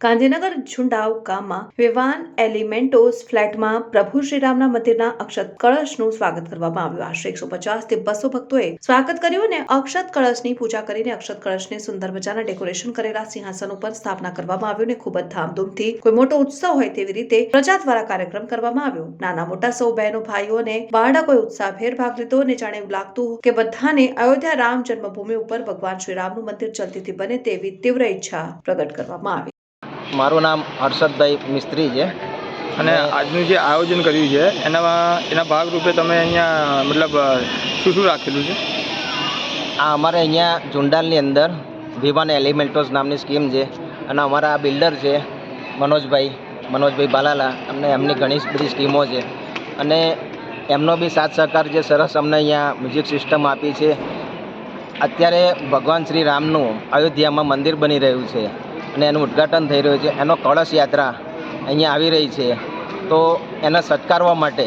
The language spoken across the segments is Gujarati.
ગાંધીનગર ઝુંડાવ ગામમાં વિવાન એલિમેન્ટોસ ફ્લેટમાં પ્રભુ શ્રીરામના મંદિરના અક્ષત કળશનું સ્વાગત કરવામાં આવ્યું. આશરે 150 થી 200 ભક્તોએ સ્વાગત કર્યું અને અક્ષત કળશની પૂજા કરીને અક્ષત કળશને સુંદર મજાના ડેકોરેશન કરેલા સિંહાસન ઉપર સ્થાપના કરવામાં આવ્યું અને ખૂબ જ ધામધૂમથી કોઈ મોટો ઉત્સવ હોય તેવી રીતે પ્રજા દ્વારા કાર્યક્રમ કરવામાં આવ્યો. નાના મોટા સૌ બહેનો ભાઈઓ અને બાળકોએ ઉત્સાહભેર ભાગ લીધો અને જાણે એવું લાગતું કે બધાને અયોધ્યા રામ જન્મભૂમિ ઉપર ભગવાન શ્રીરામનું મંદિર જલ્દીથી બને તેવી તીવ્ર ઈચ્છા પ્રગટ કરવામાં આવી. મારું નામ હર્ષદભાઈ મિસ્ત્રી છે અને આજનું જે આયોજન કર્યું છે એના ભાગરૂપે તમે અહીંયા મતલબ શું રાખેલું છે? આ અમારે અહીંયા ઝુંડાલની અંદર વિવાન એલિમેન્ટોસ નામની સ્કીમ છે અને અમારા આ બિલ્ડર છે મનોજભાઈ બાલાલા. અમને એમની ઘણી બધી સ્કીમો છે અને એમનો બી સાથ સહકાર જે સરસ અમને અહીંયા મ્યુઝિક સિસ્ટમ આપી છે. અત્યારે ભગવાન શ્રી રામનું અયોધ્યામાં મંદિર બની રહ્યું છે અને એનું ઉદ્ઘાટન થઈ રહ્યું છે. એનો કળશ યાત્રા અહીંયા આવી રહી છે, તો એને સત્કારવા માટે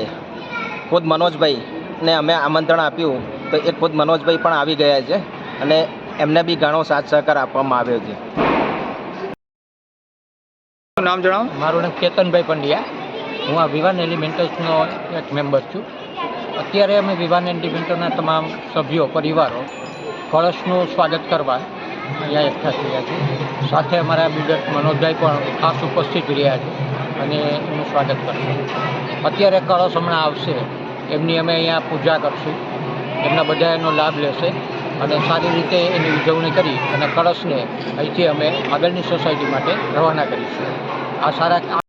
ખુદ મનોજભાઈને અમે આમંત્રણ આપ્યું તો એ ખુદ મનોજભાઈ પણ આવી ગયા છે અને એમને બી ઘણો સાથ સહકાર આપવામાં આવ્યો છે. નામ જણાવો. મારું નામ કેતનભાઈ પંડ્યા. હું આ વિવાન એલિમેન્ટસનો એક મેમ્બર છું. અત્યારે અમે વિવાન એલિમેન્ટસના તમામ સભ્યો પરિવારો કળશનું સ્વાગત કરવા અહીંયા એકઠા થયા છે. સાથે અમારા બિલ્ડર મનોજભાઈ પણ ખાસ ઉપસ્થિત રહ્યા છે અને એનું સ્વાગત કરશે. અત્યારે કળશ હમણાં આવશે, એમની અમે અહીંયા પૂજા કરશું. એમના બધા એનો લાભ લેશે અને સારી રીતે એની ઉજવણી કરી અને કળશને અહીંથી અમે આગળની સોસાયટી માટે રવાના કરીશું. આ સારા